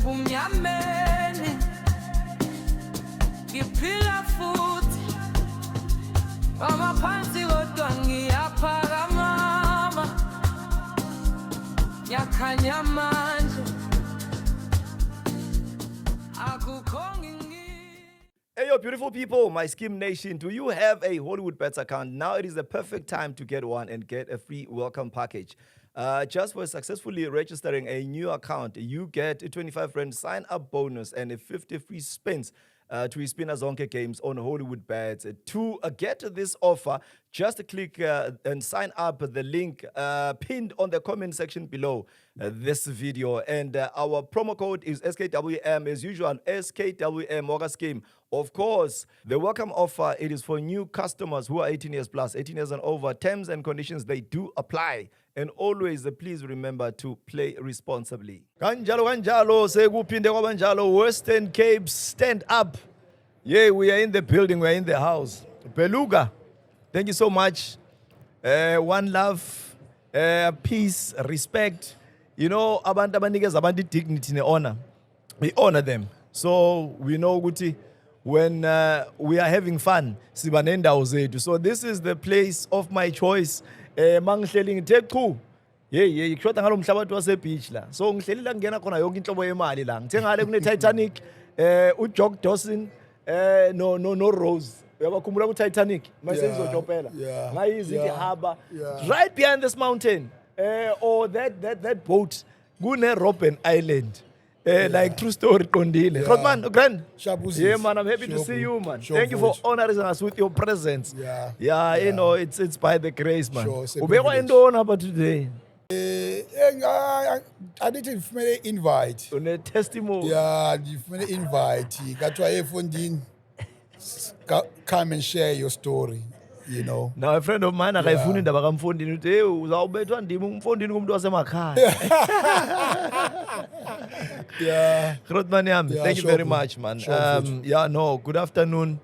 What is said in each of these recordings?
ebumnyameni ngiphila futhi amaphansi kodwa ngiyaphakama ngiyakhanya amandla akukho Hey, yo, beautiful people, my Skim Nation. Do you have a Hollywood Bets account? Now it is the perfect time to get one and get a free welcome package. Just for successfully registering a new account, you get a 25 Rand sign-up bonus and a 50 free spins to spin Zonke games on Hollywood Bets. To get this offer, just click and sign up the link pinned on the comment section below this video. And our promo code is SKWM as usual, SKWM Moga Scheme. Of course, the welcome offer, it is for new customers who are 18 years plus, 18 years and over. Terms and conditions, they do apply. And always, please remember to play responsibly. Kanjalo, sekuphinde kwabanjalo, Western Cape, stand up. Yeah, we are in the building, we are in the house. Beluga, thank you so much. One love, peace, respect. You know, abantu abanikeza abantu dignity and honor. We honor them. So we know ukuthi when we are having fun, siba nendawo zethu. So this is the place of my choice. Mangihleli ngithe chu. Hey, kushoda ngalo mhlabathi wase beach la. So ngihleli la ngena khona yonke inhlobo yemali la. Ngithe ngale kune Titanic, uJock Dawson, no Rose. Uyabakhumbula ku Titanic? Mase ngizojopela. Ngayizithi harbor. Right behind this mountain. Or that boat. Kune Robben Island. Like true story, Kondile. Rodman, Grand. Yeah, man, I'm happy to see you, man. Thank you for honoring us with your presence. Yeah, you know, it's by the grace, man. Ubekwa indona about today. I didn't feel invite. On a testimony. Yeah, you feel invite. Got to iPhone. Come and share your story. You know. Now a friend of mine, I found in the Bagamfondin today, uzawubethwa ndimi umfondini kumuntu wasemakhaya. Yeah. Rodman, thank you very much, man. Good afternoon.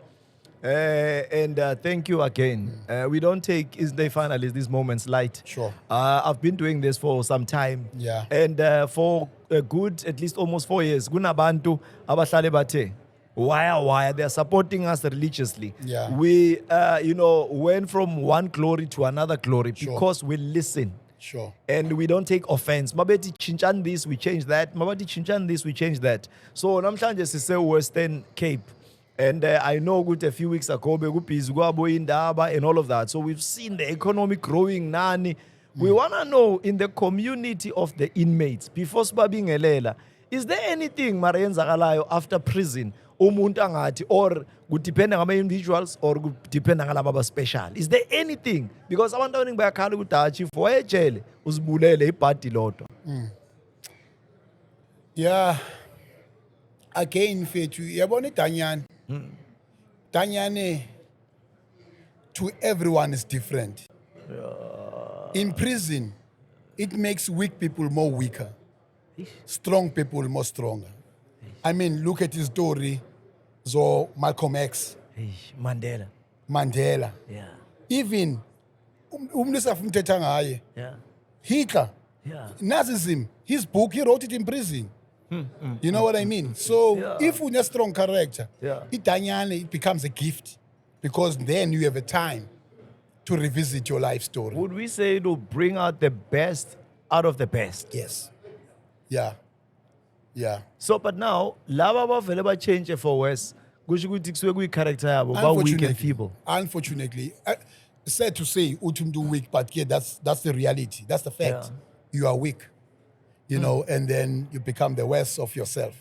And thank you again. We don't take Isday finalists these moments light. Sure. I've been doing this for some time. Yeah. And for a good, at least almost 4 years, kunabantu abahlale bathe. Why they are supporting us religiously. Yeah. We, went from one glory to another glory because we listen. Sure. And we don't take offense. Mabeti chinchan this, we change that. Mabeti chinchan this, we change that. So namhlanje sise Western Cape. And I know good a few weeks ago, Indaba and all of that. So we've seen the economy growing, nani. We want to know in the community of the inmates, before Sibabing Elela, is there anything Marienza Galayo after prison? Umuntu angathi or kudependa ngama individuals or kudependa ngalaba special, is there anything? Because abantu abaningi bayakhala ukuthi chief wayejele uzibulele ibhadi lodwa. Yeah, again fethu yabona iDanyane. Danyane to everyone is different. In prison, it makes weak people more weaker, strong people more stronger. I mean, look at his story. So Malcolm X, Mandela. Yeah. Even Hitler, Nazism, his book, he wrote it in prison. You know what I mean? So if you're a strong character, it becomes a gift because then you have a time to revisit your life story. Would we say to bring out the best out of the best? Yes. Yeah. Yeah. So, but now, laba bavele change for West. Kusho ukuthi kusuke kuyi-character yabo, ba weak and feeble. Unfortunately, sad to say, utumdu weak, but yeah, that's the reality. That's the fact. You are weak, you know, and then you become the worst of yourself.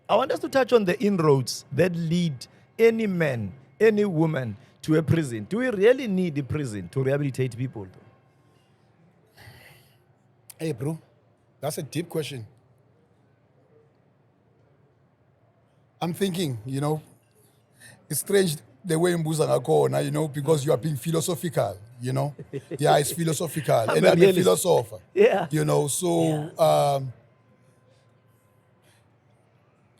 I want us to touch on the inroads that lead any man, any woman to a prison. Do we really need a prison to rehabilitate people? Hey, bro, that's a deep question. I'm thinking, you know, it's strange the way Mbuza ngakona, you know, because you are being philosophical, you know. Yeah, it's philosophical. And I'm a philosopher. Yeah. You know, so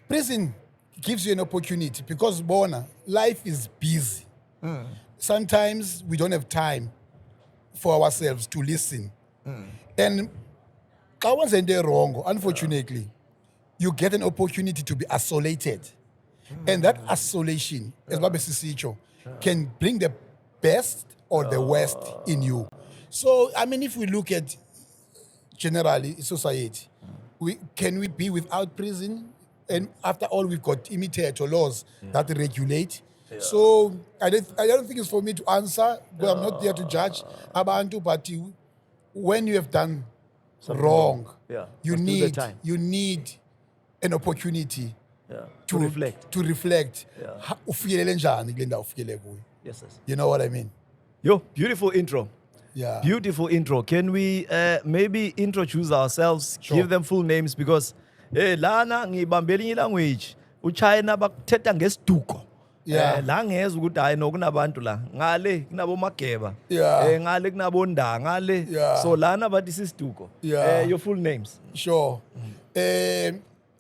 prison gives you an opportunity because Bona, life is busy. Sometimes we don't have time for ourselves to listen. And I wasn't there wrong, unfortunately. you get an opportunity to be isolated. And that isolation, as Babe Sisicho, can bring the best or the worst in you. So, I mean, if we look at generally society, can we be without prison? And after all, we've got imitator laws that regulate. So I don't think it's for me to answer, because I'm not there to judge Abantu, but when you have done wrong, you need an opportunity to reflect. Ufikelele njani kule ndawo ufikele kuyo. Yes. You know what I mean? Yo, beautiful intro. Yeah. Beautiful intro. Can we maybe introduce ourselves, Sure. give them full names, because lana ngibambela inye language. UChina bakuthetha ngesiduko. Yeah. La ngeza ukuthi hayi nokunabantu la. Ngale kunabomageba. Yeah. Ngale kunabonda, ngale. Yeah. So lana bathi sisiduko. Yeah. Your full names. Sure.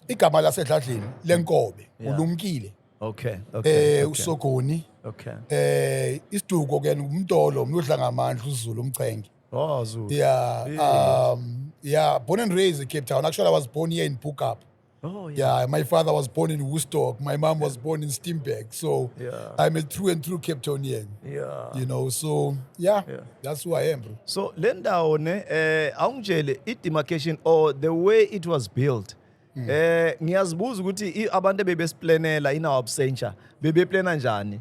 Igama lasedladleni lenkobe ulumkile. Okay. Okay. Usogoni. Okay. Isiduko ke umntolo umludla ngamandla uZulu umcenge. Oh, Zulu. Yeah. Born and raised in Cape Town. Actually, I was born here in Pukap. Oh, yeah. Yeah, my father was born in Woodstock. My mom was born in Steamberg. So I'm a true and true Cape Townian. Yeah. You know, so that's who I am, bro. So lendawo ne awungitshele demarcation or the way it was built. Ngiyazibuza ukuthi abantu bebesiplanela in our absentia bebeplana njani.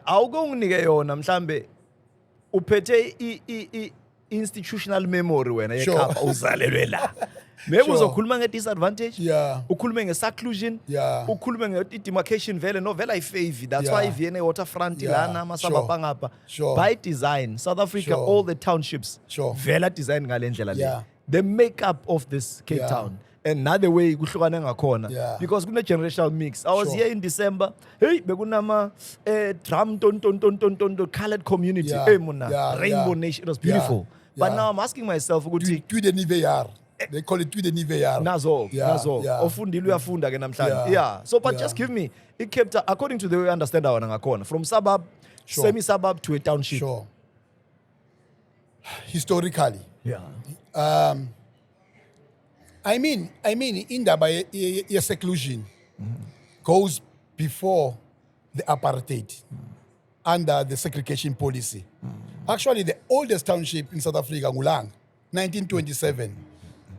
Awukonginike yona mhlambe uphethe institutional memory wena ekhapha uzalelwe la. Maybe uzokhuluma nge-disadvantage, ukhulume nge-seclusion, ukhulume nge-demarcation vele novela i-favor. That's why iVienne waterfront lana masabapa ngapha. By design, South Africa, all the townships vela design ngale ndlela le. The makeup of this Cape Town. And another way kuhlukane ngakhona because kune generational mix. I was here in December. Hey, bekunama drum ton colored community. Hey mona, Rainbow Nation. It was beautiful. But now I'm asking myself ukuthi Tweede nuwe jaar. They call it Tweede nuwe jaar. Nazo. Ofundile uyafunda ke namhlanje. Yeah. So but just give me it kept according to the way I understand our ngakhona from suburb, semi-suburb to a township. Sure. Historically. Yeah. I mean, indaba ye-seclusion goes before the apartheid under the segregation policy. Actually, the oldest township in South Africa, Ngulang, 1927.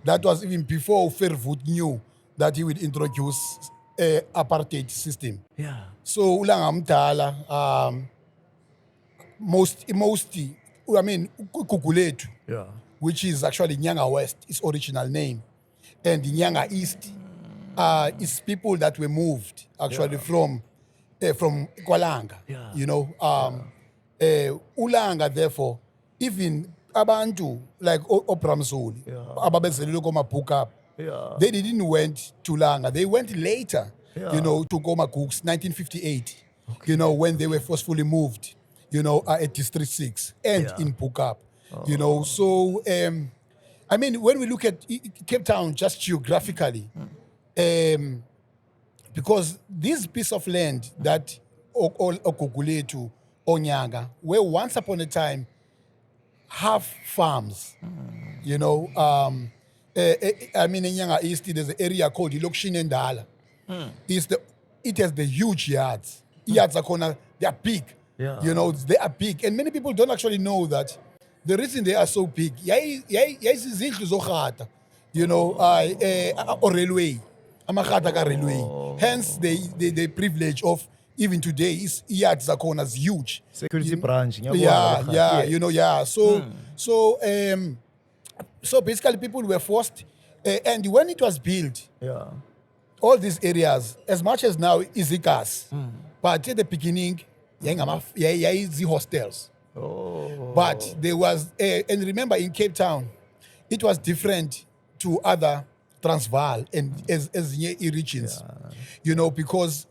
That was even before Verwoerd knew that he would introduce a apartheid system. Yeah. So Ulanga Mtala, Guguletu, which is actually Nyanga West, its original name. And the Nyanga East is people that were moved actually from Kwalanga. You know, Ulanga, therefore, even Abantu like Opramzoli, Ababezelilo Pukap, they didn't went to Langa. They went later, you know, to Goma Cooks, 1958. You know, when they were forcefully moved, you know, at District 6 and in Pukap. You know, so I mean, when we look at Cape Town just geographically, because this piece of land that Okuguletu, Onyaga, were once upon a time half farms, you know. I mean, in Nyanga East, there's an area called Ilokshin and Dala. It has the huge yards. Yards are they are big. You know, they are big. And many people don't actually know that the reason they are so big, you know, or railway, railway. Hence, the privilege of even today is yards are as huge. Security branch. You know, So basically, people were forced, and when it was built, all these areas, as much as now is the gas, but at the beginning, the hostels. But there was, and remember in Cape Town, it was different to other Transvaal and as regions, you know, because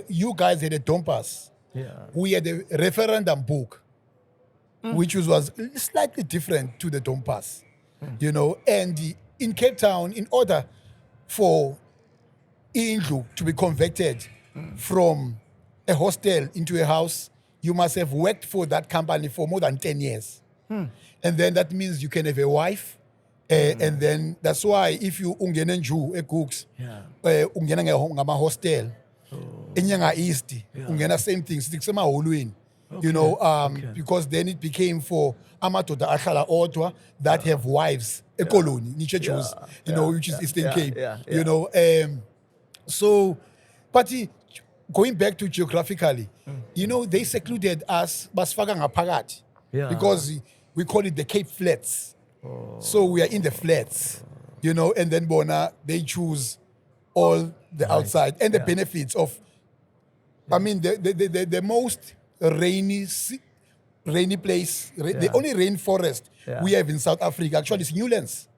you guys had a Dompas. We had a referendum book, which was slightly different to the Dompas, you know, and in Cape Town, in order for Indlu to be converted from a hostel into a house, you must have worked for that company for more than 10 years. And then that means you can have a wife And then that's why if you ungena nju eGooks, ungena ngama-hostel, enyanga East, ungena same thing, sithi kusemaholweni. You know, because then it became for amadoda ahlala odwa that have wives, ekoloni, niche Jews, you know, which is Eastern Cape, you know. So, but going back to geographically, you know, they secluded us, basfaka ngaphakathi, because we call it the Cape Flats. So we are in the flats, you know, and then Bona, they choose all the outside and the benefits of, I mean, the most rainy place, the only rainforest we have in South Africa actually is Newlands.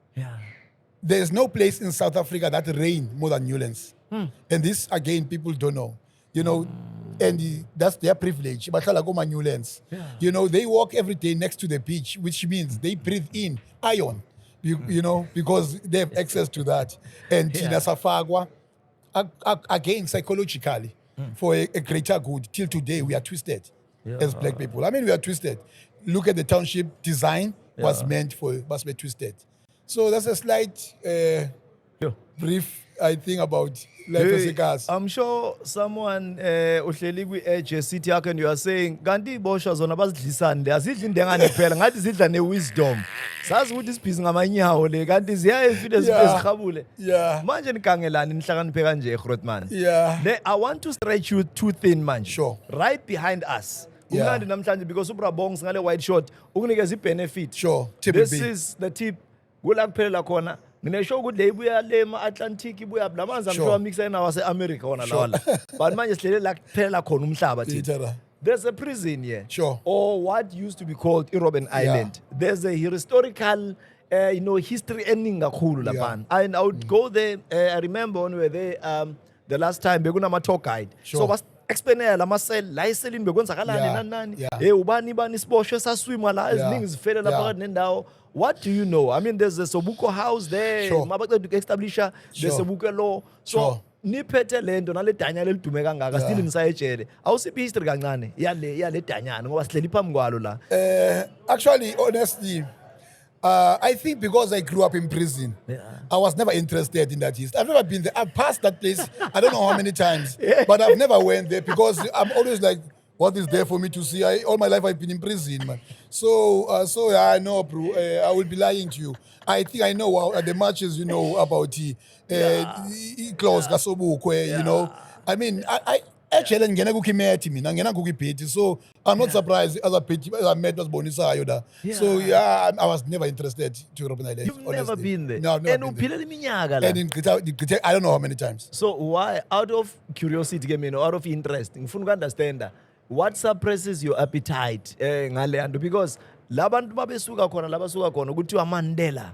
There's no place in South Africa that rain more than Newlands. And this, again, people don't know, you know, and that's their privilege. Newlands. You know, they walk every day next to the beach, which means they breathe in iron, you know, because they have access to that. And Tina Safagwa, again, psychologically, for a greater good, till today, we are twisted as black people. I mean, we are twisted. Look at the township design was meant for twisted. So that's a slight brief, I think, about life as a gas. I'm sure someone uhleli kwi-edge city yakho and you are saying kanti ibosha zona bazidlisani le azidli indengane kuphela ngathi zidla ne-wisdom sazi ukuthi sibhizi ngamanyawo le kanti ziya efile zirhabule manje nikangelani nihlakaniphe kanje Grootman. I want to stretch you too thin manje. Sure. Right behind us umnandi namhlanje because uBrabongs ngale white short ukunikeza i-benefit. Sure. This is the tip kula kuphelela khona nginesho ukuthi le ibuya le Atlantic ibuya lamanzi amhlowa mixa nawa se-America wona lawala but manje sihlele la kuphela khona umhlaba thina. There's a prison here, or what used to be called Robben Island. There's a historical you know, history ending kakhulu lapha, and I would go there. I remember when we were there the last time bekunama tour guide, so was explainela amasel la iselini bekwenzakalani nani ubani isiboshwe saswima la eziningi zifele lapha phakathi nendawo. What do you know? I mean, there's the Sobuko house there. Mabaqeda ukestablisha the Sobuko law. So niphethe lento nale danyana elidume kangaka still nisayejele. Awusiphi history kancane yale danyana ngoba sihleli phambi kwalo la. Actually, honestly, I think because I grew up in prison, I was never interested in that history. I've never been there. I've passed that place, I don't know how many times, but I've never went there because I'm always like, what is there for me to see? All my life I've been in prison, man. So yeah, I know, bro. I will be lying to you. I think I know the matches, you know, about the Klaus Gasobukwe, you know. I mean, I actually ngena kukimethi mina ngena kukiphethi, so I'm not surprised as I met was Bonisa Ayoda. So yeah, I was never interested to Robben Island. You've never been there? No, I've never been there. And in Gita, I don't know how many times. So why, out of curiosity, out of interest, ngifuna understand what suppresses your appetite ngale because labantu babesuka khona labasuka khona kuthiwa Mandela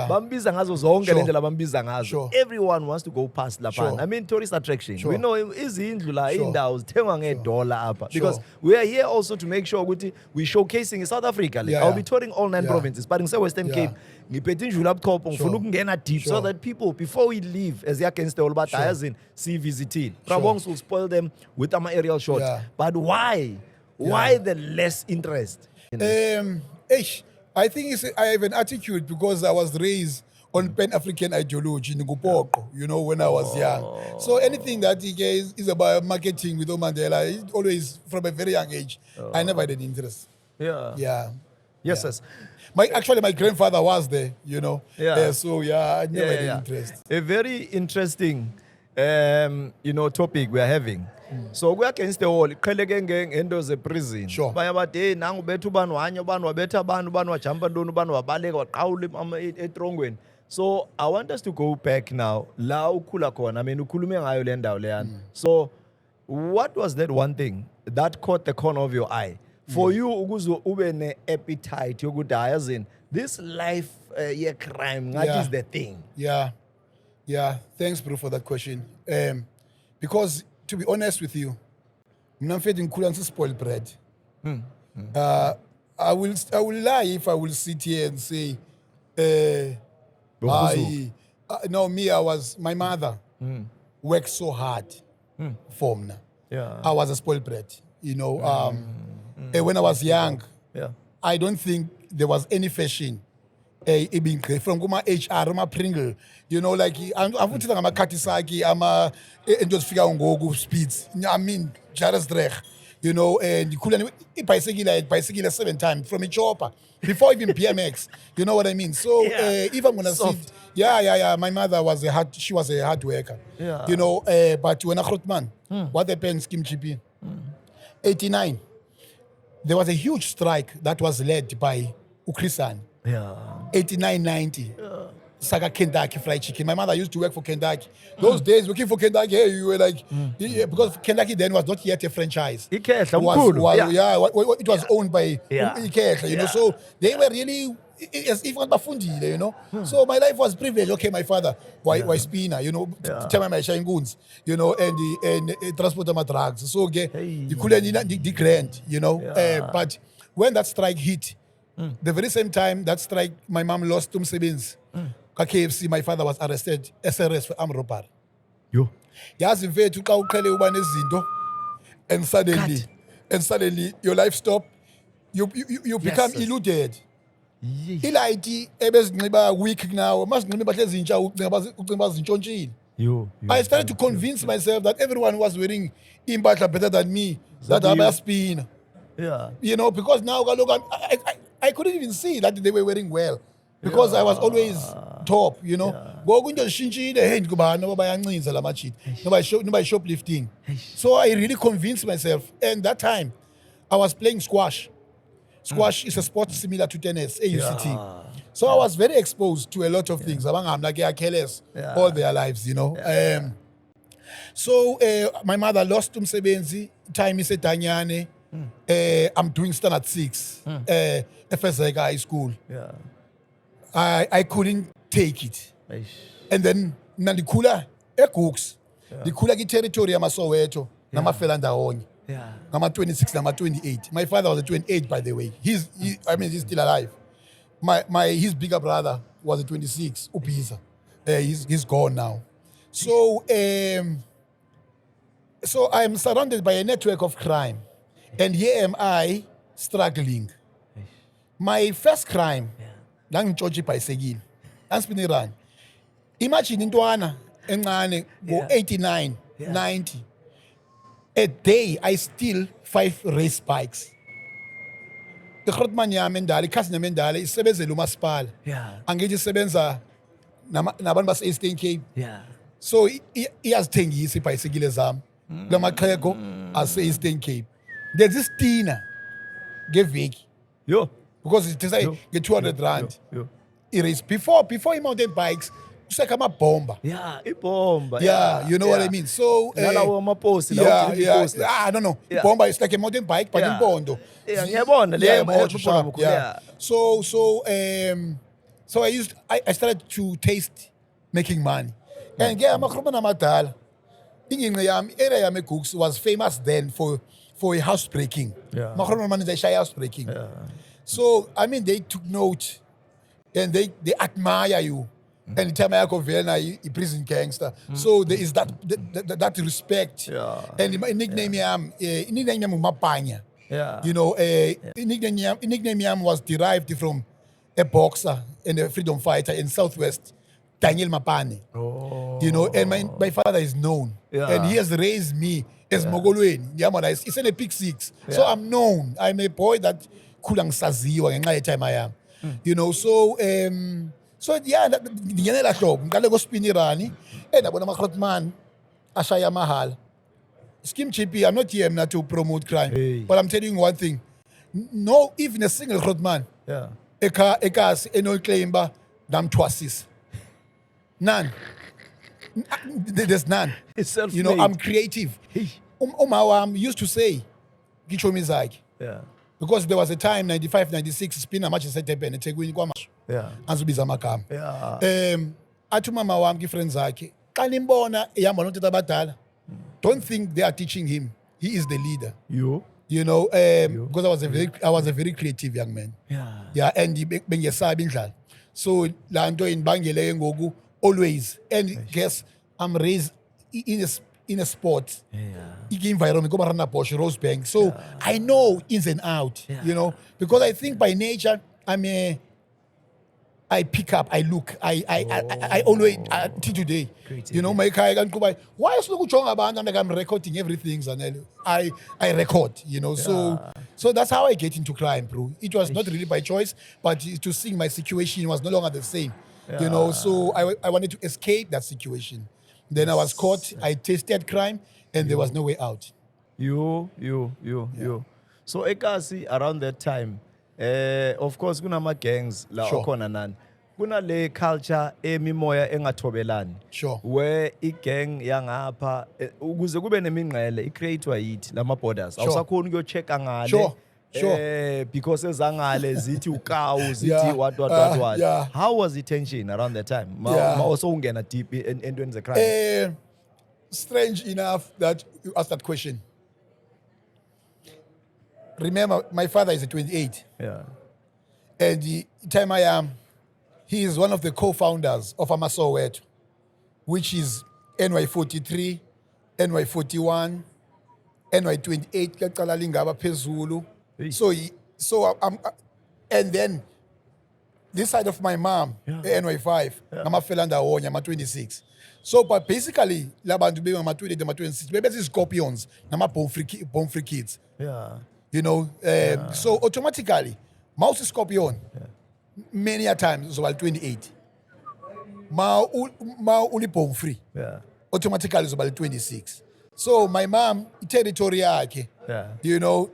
bambiza ngazo zonke lendlela bambiza ngazo. Everyone wants to go past lapha. I mean, tourist attraction. We know izindlu la indawo zithengwa ngeDollar apha because we are here also to make sure ukuthi we showcasing in South Africa. I'll be touring all 9 provinces, but ngise Western Cape ngiphethe indlu lapho ngifuna ukungena deep so that people before we leave as against the all but ayazini see visiting. Prabongs will spoil them with ama aerial shots. But why the less interest? I think I have an attitude because I was raised on Pan-African ideology in Ngupoko, you know, when I was young. So anything that is about marketing with Mandela, it always from a very young age, I never had an interest. Yes. Actually, my grandfather was there, you know. So I never had an interest. A very interesting you know, topic we are having. So we are against the wall. Qheleke ngento ze prison. Baya bade nangu bethu bani wanye bani wabetha abantu bani wajampa ntoni bani wabaleka waqhawula etrongweni. So I want us to go back now. La ukhula khona. I mean ukhulume ngayo le ndawo leyana. So what was that one thing that caught the corner of your eye? For you ukuze ube ne appetite yokuthi ayazini this life crime ngathi is the thing. Yeah, thanks bro for that question. Because to be honest with you, I'm feeding cool spoiled bread. I will lie if I will sit here and say, my mother worked so hard for me. I was a spoiled bread. You know, when I was young, I don't think there was any fashion ibingqi from kuma-HR ama-Pringle, you know, like avuthetha ngama-Khatisaki into ezifika ngoku speeds, I mean Jaresdreg, you know, ndikhula ibhayisekile 7 times from ichopa before even BMX, you know what I mean? So if I'm gonna Soft. sit, my mother was she was a hard worker, Yeah. you know, but when Grootman, what happened, Skim Chippy, 89, there was a huge strike that was led by Ukrisan. Yeah. 89, 90. Saga Kentucky Fried Chicken. My mother used to work for Kentucky. Those days, working for Kentucky, you were like, because Kentucky then was not yet a franchise. Ikhehla, Was- omkhulu. was- Yeah. it was owned by Yeah. Ikehla, you know. Yeah. So they were really, as if bafundile, you know. So my life was privileged. Okay, my father, why spinner, you know, tell my shine goons, you know, and transport my drugs. So okay, the grant, you know. But when that strike hit, the very same time that strike, my mom lost umsebenzi. KFC, my father was arrested, SRS for armed robbery. Yo. Yazi mfethu xa uqhele uba nezinto and suddenly your life stop, you become Yes. eluded. Ilayithi ebezinxiba week now, mazinxiba impahla ezintsha ucinga zintshontshile. Yo. I started to convince myself that everyone was wearing impahla better than me, that you. abayaspina. Yeah. You know, because now kaloku I couldn't even see that they were wearing well because I was always top, you know. Ngoku into zishintshile, hey ngubani ngoba bayancinza la machit. Nobody shoplifting. So I really convinced myself, and that time I was playing squash. Squash is a sport similar to tennis, AUCT. So I was very exposed to a lot of things. Abangam like Achilles all their lives, you know. So my mother lost umsebenzi, time isedanyane. I'm doing standard 6 FSA High School. Yeah. I couldn't take it. Eish. And then nandikhula eGooks. Ndikhula ki-territory yamaSoweto namafela ndawonye. Yeah. Ngama-26 nama-28. My father was a 28, by the way. He's still alive. His bigger brother was a 26, Upiza. He's gone now. So I'm surrounded by a network of crime. And here am I struggling. My first crime, ngangitshontsha ibhayisekile. Angispini run. Imagine intwana encane go-89, 90. A day I steal 5 race bikes. IGrootman yami endala, ikhasi yami endala isebenzela umasipala. Yeah. Angithi isebenza nabantu base-Eastern Cape. Yeah. So iyazithengisa ibhayisekile zami kulamaxhego ase-Eastern Cape. There's this tina ngeveki Yo. because it is like get 200 rand. Yo. Erase before mountain bikes useka amabhomba. Yeah. Ibomba. Yeah, you know what I mean. So Nalawo amaposi, lawo yeah, killing yeah. poster. I don't know. Yeah. Bomba is like a mountain bike, but Yeah. in Bondo. Yeah, ngiyabona le Yeah, motor motor shop, shop, yeah. yeah. So I started to taste making money. And yeah, amakhuluma namadala. Ingingqi yami, area yami eGooks was famous then for a housebreaking. Yeah. Makhuluma manje shy housebreaking. So I mean they took note and they admire you. And the time I go a prison gangster. So there is that respect. Yeah. And my nickname yam Mapanya. Yeah. You know, nickname yam was derived from a boxer and a freedom fighter in Southwest, Daniel Mapane. Oh. You know, and my father is known. Yeah. And he has raised me as Mogolweni. It's in a Pick 6. So I'm known. I'm a boy that kulang saziwa ngenxa time I am. You know, so yeah, ngingenela hlobo ngiqale kospinirani ndabona amaGrootman ashaya mahal. Skim Chippy, I'm not here to promote crime. Hey. But I'm telling you one thing. No, even a single Grootman Yeah. ekas enoyiclaimba damthwasisa. None. There's none. It's self-made. You know, I'm creative. Umawam used to say, Gichomi zakhe. Yeah. Because there was a time, 95, 96, spina match eseTurban, eThekwini kwamasho. Yeah. Angizubiza amagama. Yeah. Athi umama wami ki-friends zakhe, xa nimbona ehamba notata abadala, don't think they are teaching him. He is the leader. You. You know, because I was a very creative young man. Yeah. Yeah, and bengesabi indlala. So la nto indibangele ngoku always. And guess I'm raised in a sport. Yeah. Environment, Bosch, Rosebank. So I know ins and out, you know, because I think by nature I'm a I pick up, I look, I always till today. You know, my car why is look about like I'm recording everything, and I record, you know. So that's how I get into crime, bro. It was not really by choice, but to see my situation was no longer the same. You know, so I wanted to escape that situation. Then I was caught, I tasted crime, and there was no way out. You. So ekasi around that time, of course kunama gangs la Sure. okhona nani. Kuna le culture emimoya engathobelani. Sure. Where igang yangapha ukuze kube nemingcele icreatewa yithi lama borders. Sure. Awusakhona ukuyochecka ngale. Sure. Because ezangale zithi ukawu zithi Yeah. what. Yeah. How was the tension around that time? Yeah. Also ungena deep into the crime. Strange enough that you asked that question. Remember, my father is a 28. Yeah. And the time I am, he is one of the co-founders of Amasoweto, which is NY43, NY41, NY28, Kaqala Lingaba Phezulu. And then this side of my mom, NY5, Namafelanda Onya, Nama 26. So, but basically, Labantu be Nama 28, Nama 26, maybe it's scorpions, Nama bomb free kids. Yeah. You know, so automatically, mouse scorpion, many a times, so 28. Ma only bomb free. Yeah. Automatically, it's about 26. So my mom, territorial, Yeah. you know,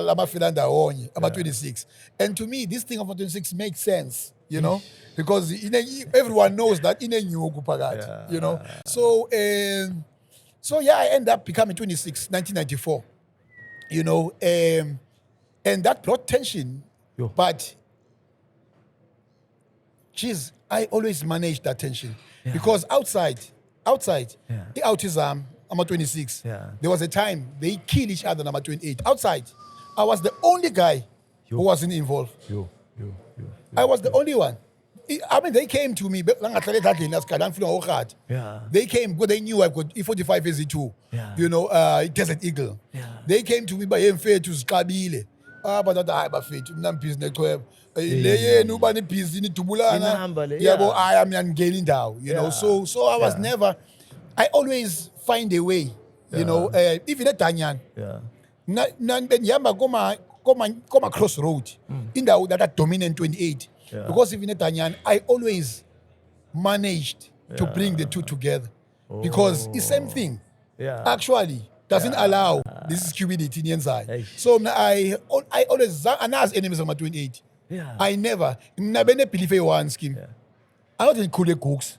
about 26. And to me, this thing of 26 makes sense, you know, because everyone knows that in a new you know. So, I end up becoming 26, 1994, you know, and that brought tension. Yo. But, geez, I always manage that tension because outside, the autism, I'm 26. Yeah. There was a time they killed each other, number 28. Outside, I was the only guy who wasn't involved. I was the only one. I mean, they came to me. Yeah. They came because they knew I've got E45 SE2. Yeah. You know, Desert Eagle. Yeah. They came to me by Mfethu Skabile. But that I Mfethu, I'm business club. Nobody busy Inahamba le, Yeah, but yeah. I am getting down. You know, so I was never. I always find a way. You know, even at Tanyan. Yeah. Yamba koma crossroad in that dominant 28. Yeah. Because even at Tanyan, I always managed to bring the two together. Because it's same thing. Yeah. Actually, doesn't allow this stupidity inside. Hey. So I always announce enemies on my 28. Yeah. I never believe one scheme. Yeah. I don't think cool cooks.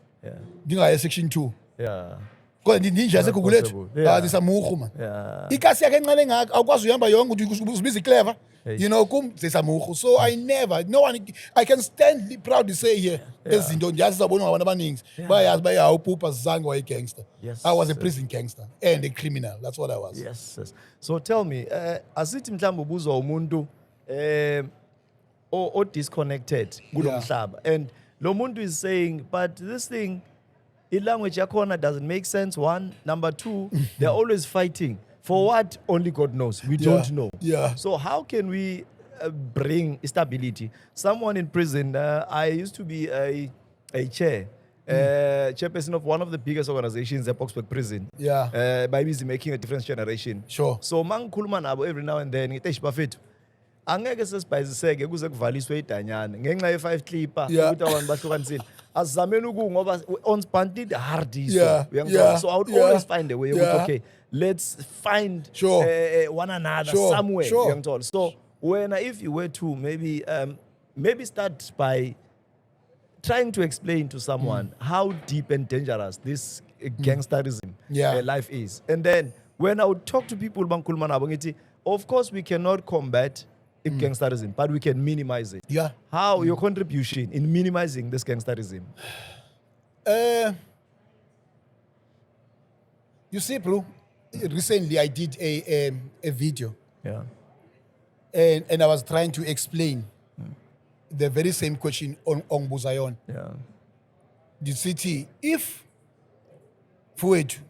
Yeah. Section 2. Yeah. Because ninja sekugulethu zisamuhu man. Yeah. Ikasi yakhe encane ngaka awukwazi uhamba yonke ukuthi ubize clever. Hey. You know kum zisamuhu. So I can stand proud to say here ezinto nje asizabona ngabantu abaningi bayazi bayawuphupa sizange waye gangster. Yes. I was a prison gangster and a criminal. That's what I was. Yes. So tell me, asithi mhlawumbe ubuzwa umuntu or disconnected kulomhlaba and lo muntu is saying but this thing language yakhona doesn't make sense. One, number two, they're always fighting for what only God knows. We don't know. Yeah. So how can we bring stability? Someone in prison. I used to be a chairperson of one of the biggest organizations at Boksburg Prison. Yeah. By busy making a different generation. Sure. So mangikhuluma nabo every now and then ngithi bafethu angeke sesibhayiziseke kuze kuvaliswe idanyana ngenxa ye5 clipper ukuthi abantu bahlukanisile asizameni ngoba on spanted hard so I would always find a way okay, let's find one another somewhere so if you were to maybe start by trying to explain to someone how deep and dangerous this gangsterism life is, and then when I would talk to people bangikhuluma nabo ngithi of course we cannot combat gangsterism, but we can minimize it. Yeah. How your contribution in minimizing this gangsterism? You see, bro, recently I did a video. Yeah. And I was trying to explain the very same question on Buzayon. Yeah. The city, if Fuetu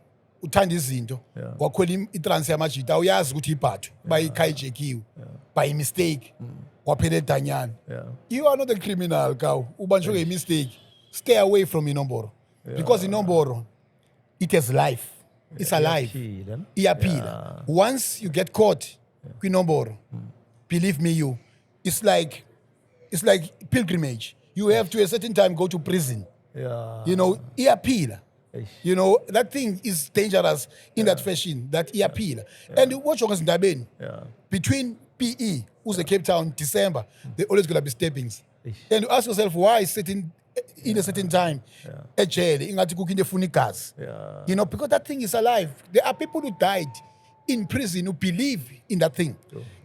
uthanda izinto wakhwela itrans yamajita awuyazi ukuthi ibhathu bayikhijakiwe by mistake waphela edanyana you are not a criminal kaw ubanjwe ngemistake stay away from inomboro because inomboro it has life it's alive iyaphila once you get caught kwinomboro believe me it's like pilgrimage you have to a certain time go to prison you know iyaphila. You know, that thing is dangerous in that fashion, that iapila. And what you're going between PE, who's a Cape Town, December, they always going to be steppings. And you ask yourself, why sitting in a certain time at jail, in cooking the funikas? You know, because that thing is alive. There are people who died in prison who believe in that thing.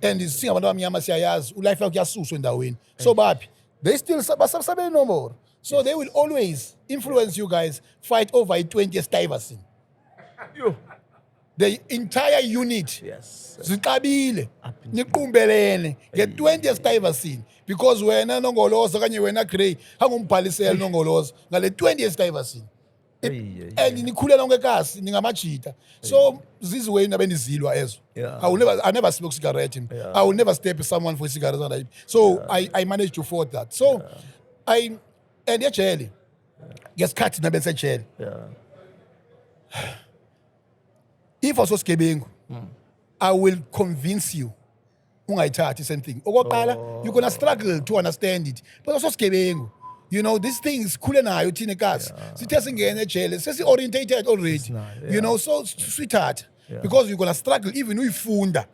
And you see, life like Yasus in that way. So, but they still no more. So they will always influence you guys, fight over a 20 Stuyvesant. The entire unit. Ziqabile. Niqumbelene. Get 20 Stuyvesant. Because wena nongoloza kanye wena grey, hangumbhalisela nongoloza ngale 20 Stuyvesant. And nikhulela ngekasi ningamajita. So this way nabendizilwa ezo. I never smoke cigarette. I will never step someone for cigarettes. So I managed to afford that. So and ejele ngesikhathi nabenze ejele if also skebengu I will convince you ungayithathi something okoqala you're going to struggle to understand it but also skebengu you know these things khule nayo thina ekhasi sithe singene ejele sesi orientated already you know so sweetheart because you're going to struggle even uyifunda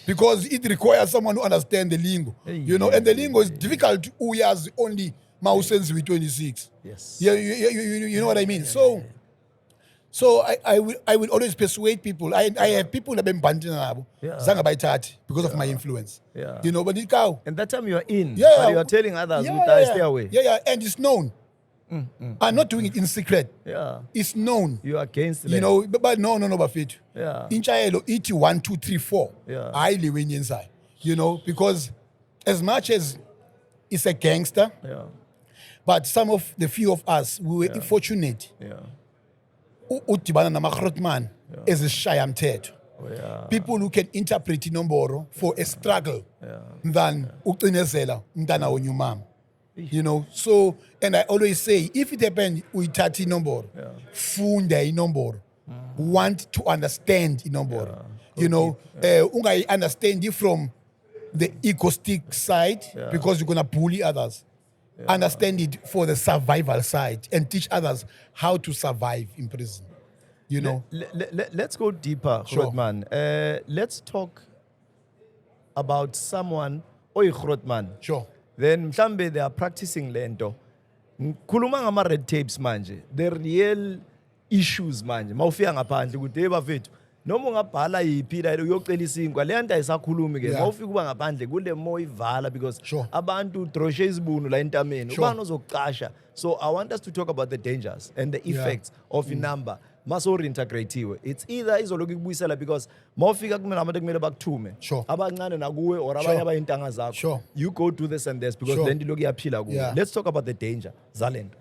because it requires someone who understands the lingo you know and the lingo is difficult uyazi only Mausen's with 26. Yes. Yeah, you know what I mean. So I will always persuade people. I have people that been banting because of my influence. You know, but it go. And that time you are in. But you are telling others who stay away. And it's known. I'm not doing it in secret. It's known. You are against them. You know, but no, Bafit. In Chaelo, 1, 2, 3, 4. I live inside. You know, because as much as it's a gangster. But some of the few of us, we were fortunate. Udibana namagrotman is a shayamthetho. People who can interpret inomboro for a struggle than uqinezela umntana wonyumama. You know, so and I always say if it happens uyithatha inomboro, funda inomboro. Want to understand inomboro. You know, ungayi understand it from the egoistic side because you're going to bully others. Understand it for the survival side and teach others how to survive in prison. You know? Let's go deeper, Grootman. Let's talk about someone, Grootman. Sure. Then mhlambe they are practicing lento. Khuluma ngama red tapes manje. The real issues manje. Mawufika ngaphandle ukuthi bafethu noma ungabhala yiphi la uyocela isinkwa le nto ayisakhulumi ke mawufika kuba ngaphandle kule mo ivala because abantu droshe izibunu la entameni ubani ozokuqasha. So I want us to talk about the dangers and the effects of inumber maso reintegratiwe. It's either izoloku ikubuyisela because mawufika kumele abantu kumele bakuthume abancane nakuwe or abanye abayintanga zakho you go do this and this because then iloku iyaphila kuwe. Let's talk about the danger zalento.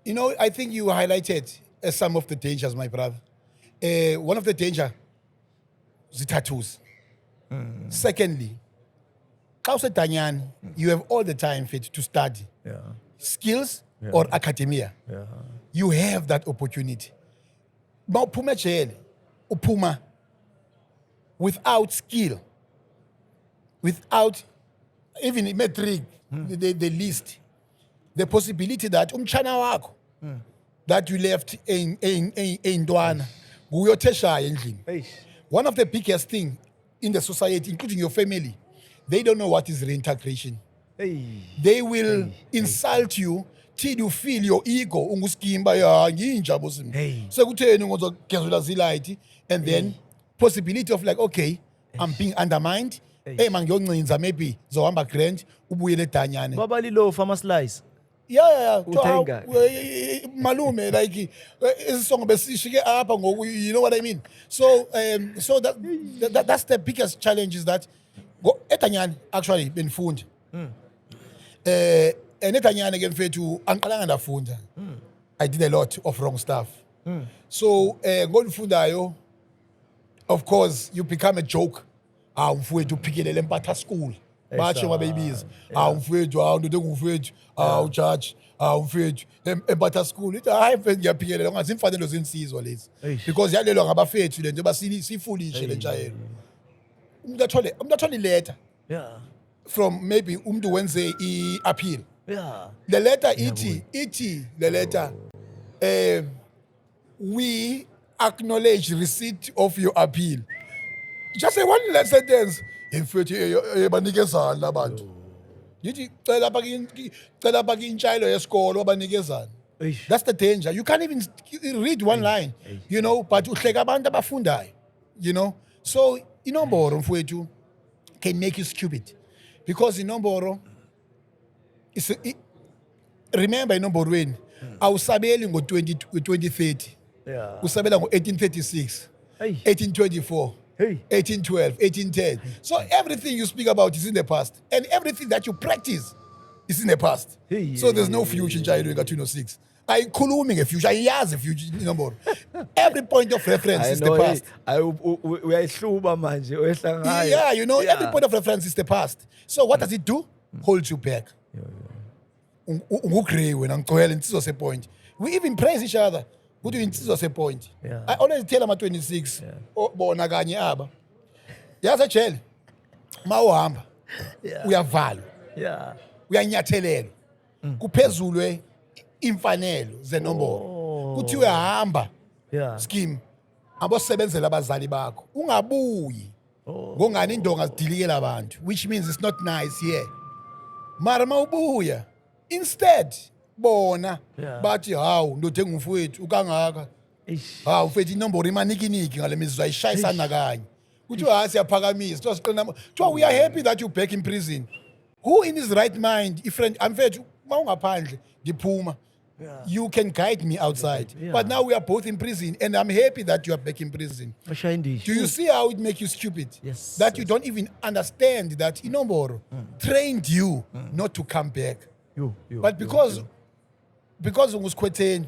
You know, I think you highlighted some of the dangers, my brother. One of the danger is the tattoos. Secondly, you have all the time fit to study skills or academia. You have that opportunity. But upuma without skill, without even metric, the least, the possibility that umchana wako that you left in Ndwana. One of the biggest things in the society, including your family, they don't know what is reintegration. They will insult you till you feel your ego. And then possibility of like, okay, I'm being undermined. Maybe Zohamba Grand, Ubuyele Tanyane. Babali lo farmer slice. Malume, like song you know what I mean. So that's the biggest challenge is that Etanyan actually been found. And Etanyan again to Ankalanga funda. I did a lot of wrong stuff. So ngolifundayo, of course, you become a joke. Mfowethu uphikelele empatha school. Batsho ngabeyibiza. Mfowethu ndoda engumfowethu. Judge. Mfowethu empatha school. Ithi hayi mfethu ngiyaphikelela ngathi imfanelo zinsizwa lezi. Because yalelwa ngabafethu le nto basifulishe le ntshayelo. Umuntu athole letter. Yeah. From maybe umuntu wenze i-appeal. Yeah. The letter iti the letter we acknowledge receipt of your appeal. Just say one last sentence. Mfethu banikezana labantu. Yithi cela baki intshayelo yesikolo abanikezana. That's the danger. You can't even read one line, you know, but uhleka abantu abafundayo, you know. So inomboro mfowethu can make you stupid because inomboro remember inomborweni awusabeli ngo-2030 usabela ngo-1836 1824 1812 1810 so everything you speak about is in the past and everything that you practice is in the past so there's no future njalo ka-206 ayikhulumi nge-future ayiyazi future inomboro every point of reference is the past uyayihluba manje wehla ngayo. Yeah, you know, every point of reference is the past. So what does it do? Holds you back. Ungugray wena ngicela insizwa se-point. We even praise each other. Kuthi insizwa se-point. I always tell ama-26 bona kanye aba. Yazi ejele ma uhamba uyavalwa. Uyanyathelelwa. Kuphezulwe imfanelo zenombolo. Kuthi uyahamba. Scheme abosebenzela abazali bakho ungabuyi ngongani indonga zidilikela abantu which means it's not nice here mara mawubuya instead bona bathi hawu ndothenga umfowethu ukangaka hawu mfethu inombolo imanikiniki ngale mizwa ayishayisana kanye kuthi siyaphakamisa kuthiwa siqina kuthiwa we are happy that you back in prison. Who in his right mind ifriend amfethu mawungaphandle ngiphuma you can guide me outside. But now we are both in prison and I'm happy that you are back in prison. Do you see how it makes you stupid? Yes. That you don't even understand that Inomboro trained you not to come back. But because Nguskweteni,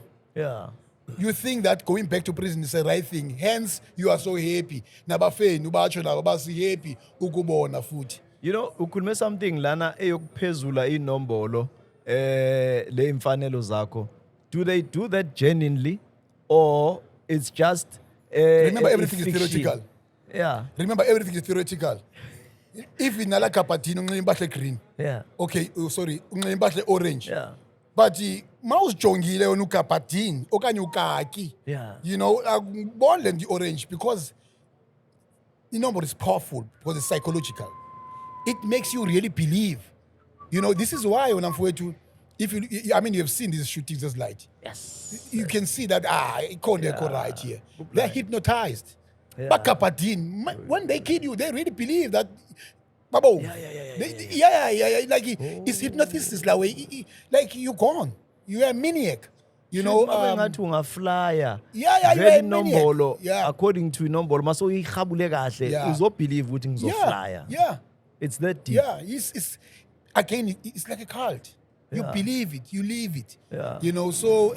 you think that going back to prison is the right thing. Hence, you are so happy. Nabafeni, ubacho nababasi happy, ukubona futhi. You know, ukhulume something lana eyokuphezula inombolo le imfanelo zakho. Do they do that genuinely or it's just remember everything is theoretical. Remember everything is theoretical. If inala kapatini unxiba impahla green. Okay, sorry, unxiba impahla orange. But mawusijongile wena ukapatini okanye ukaki. You know, akubonle the orange because the number is powerful because it's psychological. It makes you really believe. You know, this is why when I'm to, if you, I mean, you have seen these shootings as light. Yes. You can see that, it can't go right here. They're hypnotized. But Kapadin, when they kill you, they really believe that, Babo. Like, it's hypnosis, like you're gone. You're a maniac. You know, flyer. Very nombolo. According to nombolo, maso ikhabule kahle. Uzo believe ukuthi ngizoflyer. It's that deep. It's again, it's like a cult. You believe it, you live it. You know, so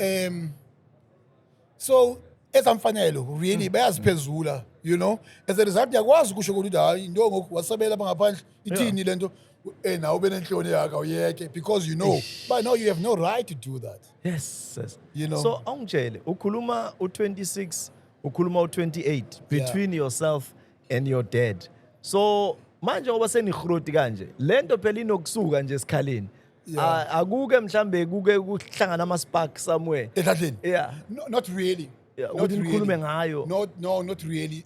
esamfanelo really bayaziphezula, you know. As a result, yakwazi ukusho ukuthi hayi into wasabela ngaphandle ithini lento na ube nenhloni yakho uyeke because you know. But now you have no right to do that. Yes. You know. So awungitshele ukhuluma u26, ukhuluma u28 between yourself and your dad. So manje ngoba senigroti kanje lento phela inokusuka nje esikhaleni akuke mhlambe kuke kuhlangana ama spark somewhere ehlahleni not really not nikhulume ngayo not really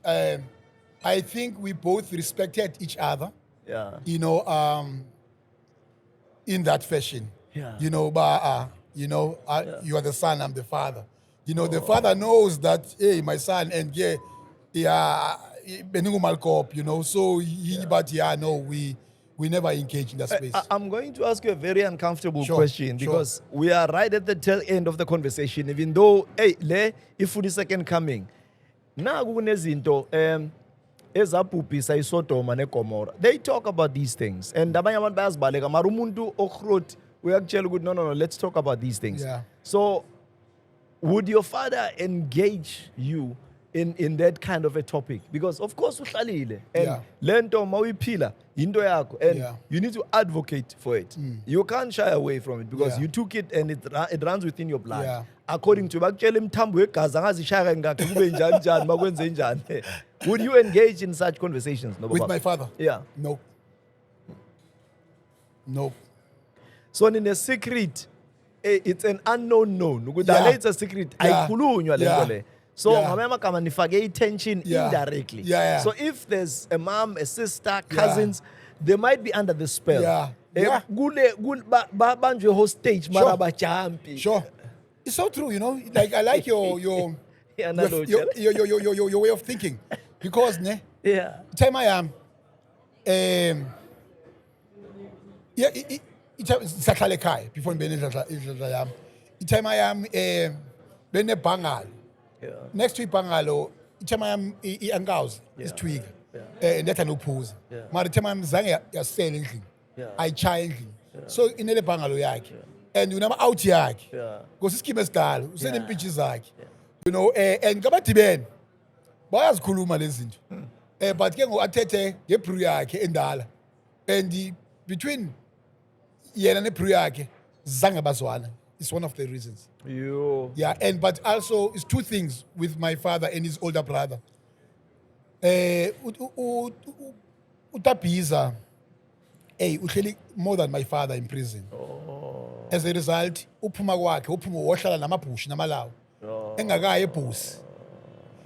I think we both respected each other you know in that fashion you know you know you are the son, I'm the father, you know. The father knows that hey my son and you know, so we never engage in that space. I'm going to ask you a very uncomfortable question because we are right at the tail end of the conversation, even though if for the second coming now kunezinto ezabhubhisa iSodoma neGomora, they talk about these things and abanye abantu bayazibaleka mara umuntu okhroti uyakutshela ukuthi no let's talk about these things. So would your father engage you in that kind of a topic? Because of course uhlalile and Yeah. lento mawuyiphila into yakho and Yeah. you need to advocate for it. You can't shy away from it because Yeah. you took it and it runs within your blood. Yeah. According to bakutshela imthambo wegazi angazishaya kangakhe kube njani njani makwenze njani. Would you engage in such conversations? No, With Baba? my father? Yeah. No. No. So in a secret, it's an unknown known. Ukuthi Yeah. ale it's a secret. Yeah. Ayikhulunywa le Yeah. nto le. So Yeah. ngamanye amagama nifake tension Yeah. indirectly. Yeah, yeah. So if there's a mom, a sister, cousins, they might be under the spell. Yeah. Eh, Yeah. banjwe hostage Sure. mara bajampi. Sure. It's so true, you know. Like I like your Yeah, no, your way of thinking, because ne Yeah. time I am yeah isahlale ekhaya before ngibene indlela yami. Time I am bene bangalo Yeah. next to ibhangalo time I am iankaws isitwiga ndathanda ukuphuza mara time I am zange yasela endlini Yeah. ayichaya endlini so inele bhangalo yakhe and unama out yakhe Yeah. because isikime esidala usenempintshi zakhe you know and kabadibene bayazikhuluma lezi zinto but ke ngoathethe ngebrew yakhe endala and between yena nebrew yakhe zange bazwana. It's one of the reasons. Yo. Yeah, and but also it's two things with my father and his older brother. Utapiza, uhleli more than my father in prison. As a result, uphuma wohlala namabhushi namalawo. Engakayi ebhusi.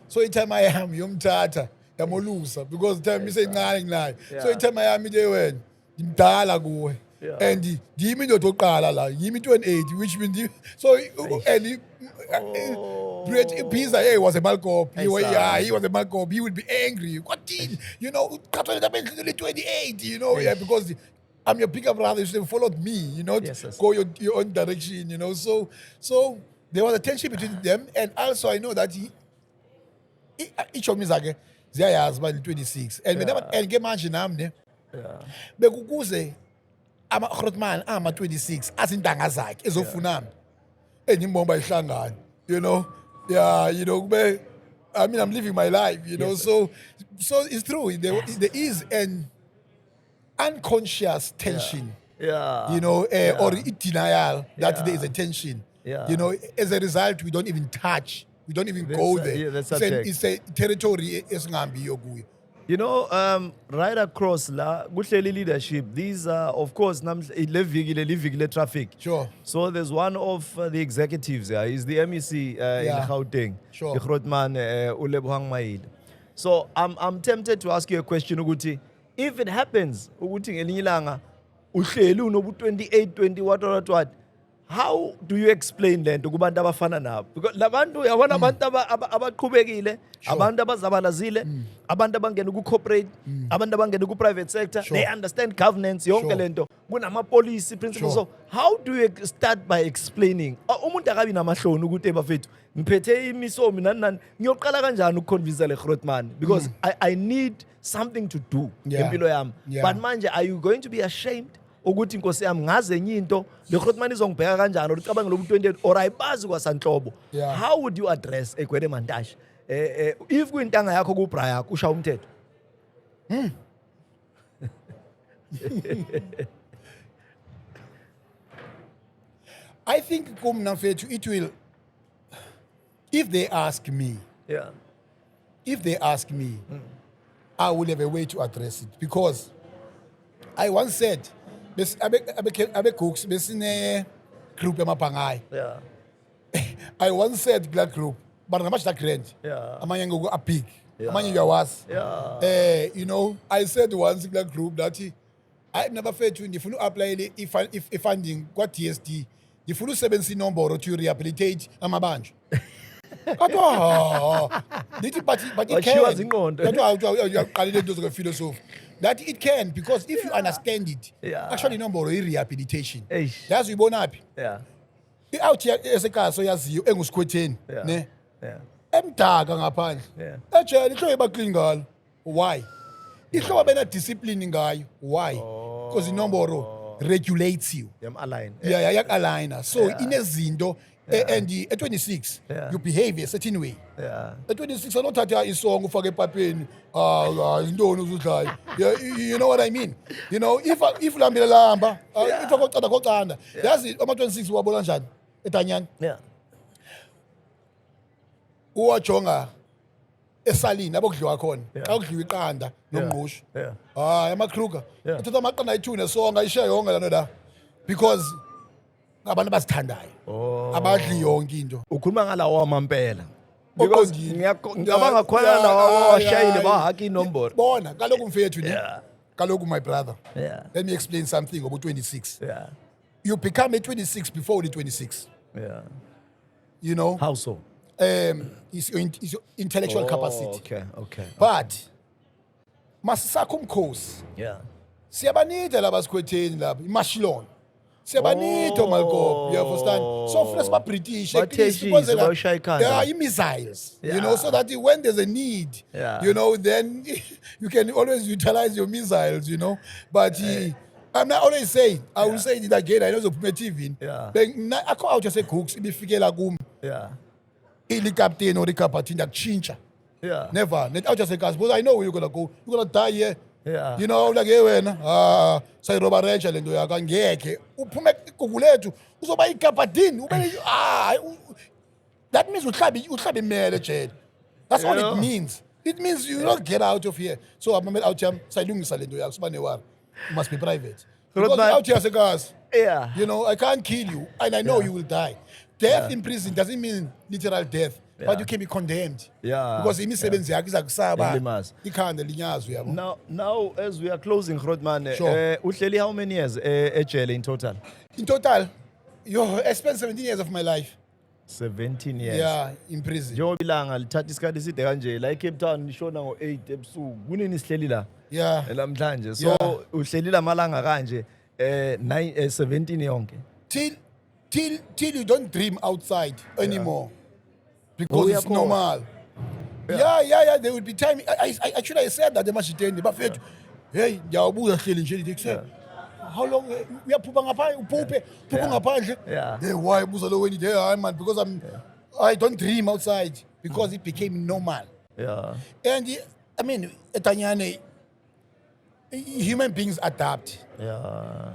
So itime I am yomthatha yamolusa because time isencane kunayo. So itime I am ide wena ngimdala kuwe. Yeah. And yimi indoda oqala la yimi 28 which means so and Pizza was a malcop. He was a malcop. He would be angry. What did you know? 28, you know, yeah, because I'm your bigger brother. You should have followed me, you know, Yes, yes. go your own direction, you know. So there was a tension between them, and also I know that each of me is like Zayas by 26, and whenever and get imagine amne, bekukuze ama Grootman ama 26 azindanga zakhe ezofunana enyimbomba ihlangana, you know. Yeah, you know, I mean, I'm living my life, you know. So it's true. There is an unconscious tension, Yeah. you know, or denial that there is a tension. Yeah. You know, as a result, we don't even touch. We don't even That's go a- there. yeah, that's It's subject. it's a territory. Esingambi yokuyo. You know, right across la, kuhleli leadership, these are, of course, le traffic. Sure. So there's one of the executives, he's the MEC in Yeah. Gauteng, Sure. the Grootman Ulebohang Maid. So I'm tempted to ask you a question, Uguti. If it happens, Uguti ngelinye ilanga, uhleli unobu 28, 20, what, how do you explain that to kubantu abafana nabo? Because labantu yabona abantu abaqhubekile, Sure. abantu abazabalazile, abantu abangena ku-corporate, abantu abangena ku-private sector, Sure. they understand governance, yonke Sure. lento, kunama-policy principles. Sure. So how do you start by explaining? Umuntu akabi namahloni ukuthi bafethu ngiphethe imisomi nani nani ngiyoqala kanjani ukuconvince le Grootman because I need something to do Yeah. empilo yami. Yeah. But manje are you going to be ashamed ukuthi inkosi yami ngaze enye into le Grootman izongibheka kanjani or ucabange lobu 28 or ayibazi kwasanhlobo? Yeah. How would you address eGwede Mantashe? If kuyintanga yakho kubra yakho usha umthetho. I think kumna mfethu, it will. If they ask me, Yeah. I will have a way to address it because I once said, abe cooks, besine group yamabhangayi. Yeah. I once said that group, but how much that grand? Yeah. Amanye ngoku a big. Yeah. Amanye yawas. Yeah. You know, I said once in that group that I never failed to if you apply if funding what TSD, if you sebenzi inomboro to rehabilitate amabanjwa. But it Washiwa can. zingqondo. Uyaqalile into zokuphilosophy. That it can because if you understand it, Yeah. actually inomboro is rehabilitation. Eish. Yazi uyibona phi? Yeah. I-out esekhaya soyaziyo engusikhwetheni Yeah. ne Yeah. emdaka ngaphandle Yeah. ejele ihlobo ebaclean ngalo why ihlobo bena discipline ngayo why because inomboro regulates you. Align. Yeah, aligner. So inezinto and at 26 you behave a certain way. Yeah. At 26 anothatha isong ufake epapeni intoni uzudlayo. You know what I mean? You know, if ulambile lamba if akoqanda koqanda yazi ama 26 wabona njani eTanyana Yeah. uwajonga esalini abokudliwa khona xa kudliwa iqanda nomngqusho Yeah. amakruger uthatha amaqanda ayi2 nesonga ayishiya yonke lana la because abantu abasithandayo abadli yonke into Ukhuluma ngalawo amampela. Because Oqondile. ngiyabanga khona Yeah, lawo yeah, washayile yeah. bahaki inombolo. bona kaloku mfethu ne Yeah. kaloku my brother Yeah. let me explain something about 26 Yeah. you become a 26 before the 26 Yeah. you know How so? is your intellectual capacity Okay. but masisakho umkhosi Yeah. siyabanida laba sikhwetheni laba imashilon siyabanida Malcolm you understand so funa siba British Batheshise, bawushaya ikhanda. missiles you Yeah. know so that when there's a need Yeah. you know then you can always utilize your missiles you know but I'm not always saying I will say it again I know zophuma TV Yeah. akho out yasegooks ibifikela kum Yeah. ilikapteni or ikaphathini akutshintsha Yeah. never net out yasegasi because I know where you're gonna go you're gonna die here. Yeah. You know like hey wena sayiroba rentsha lento yakho angeke uphume igugu lethu uzoba ikaphathini ube that means uhlabe imele ejele that's all Yeah. it means you don't get out of here so amamele out yam sayilungisa lento yakho siba newari you must be private because man- out here yasegasi Yeah. you know I can't kill you and I know you will die death in prison doesn't mean literal death but you can be condemned Yeah. because imisebenzi yakho iza kusaba Ilimaza. ikhanda linyazwe yabo Now as we are closing Grootman, Sure. uhleli how many years ejele in total? in total I spent 17 years of my life 17 years. yeah in prison Njengoba ilanga lithatha isikhathi eside kanje la eCape Town nishona ngo8 ebusuku. Kunini sihleli la? yeah Namhlanje. So Yeah. uhleli lamalanga kanje 17 yonke. till you don't dream outside anymore because it's Uyakhona. normal yeah there will be time I actually I said that emashiteni bafethu hey ngiyawubuza hleli nje lithi how long uyaphupha ngaphandle uphuphe ngaphandle Yeah. hey why buza lo wena hey man because I don't dream outside because it became normal Yeah. and I mean eTanyane human beings adapt Yeah.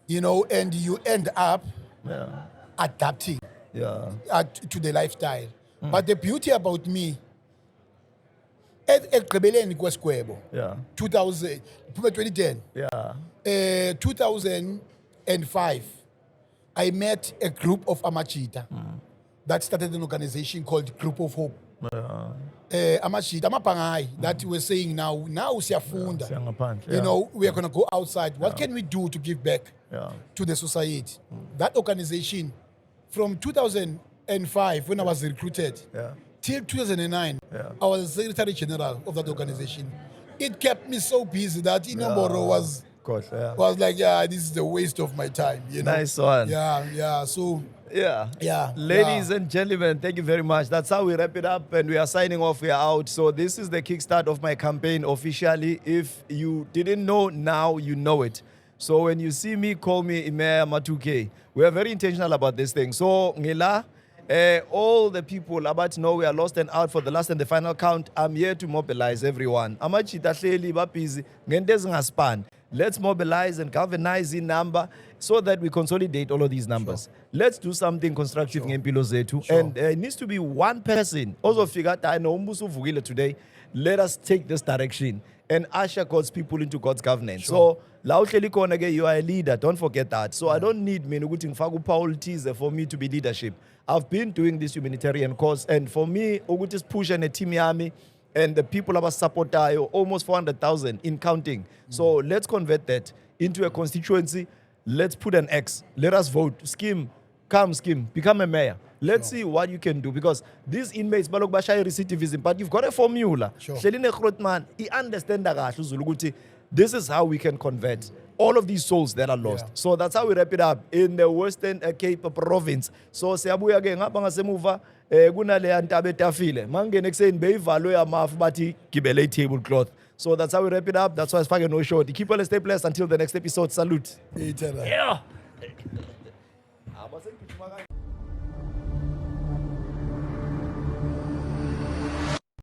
you know and you end up Yeah. adapting Yeah. to the lifestyle but the beauty about me ekugqibeleni kwesigwebo Yeah. 2010 Yeah. 2005 I met a group of Amachita that started an organization called Group of Hope Amachita Amapangai that we're saying now siyafunda Siyangaphandle, you yeah. know we are going to go outside what can we do to give back Yeah. to the society that organization from 2005 when I was recruited Yeah. till 2009 Yeah. I was Secretary General of that organization it kept me so busy that Inomboro was Of course, yeah. like this is a waste of my time you know Nice one. yeah so Yeah. Yeah, Ladies yeah. and gentlemen, thank you very much. That's how we wrap it up and we are signing off. We are out. So this is the kickstart of my campaign officially. If you didn't know, now you know it. So when you see me, call me Imea Matuke. We are very intentional about this thing. So Ngila, all the people about to know we are lost and out for the last and the final count. I'm here to mobilize everyone. Amachita hleli busy. Ngento ezingaspan. Let's mobilize and galvanize in number so that we consolidate all of these numbers. Let's do something constructive ngempilo zethu. And it needs to be one person. Also figure out I know umbuso uvukile today. Let us take this direction and usher God's people into God's governance. So la uhleli khona ke you are a leader. Don't forget that. So I don't need mina ukuthi ngifake uPaul Thize for me to be leadership. I've been doing this humanitarian cause and for me ukuthi sipushe neteam yami and the people abasupportayo almost 400,000 in counting. So let's convert that into a constituency. Let's put an X. Let us vote. Scheme, become a mayor. Let's see what you can do because these inmates balok bashaya recidivism, but you've got a formula. Sure. Hleline Grootman, I understand kahle uZulu ukuthi this is how we can convert all of these souls that are lost. Yeah. So that's how we wrap it up in the Western Cape province. So siyabuya ke ngapha ngasemuva kunale ntaba etafile. Mangene ekseni beyivalwe amafu bathi gibele tablecloth. So that's how we wrap it up. That's why it's fucking no short. Keep well and stay blessed until the next episode. Salute. Each other. Yeah.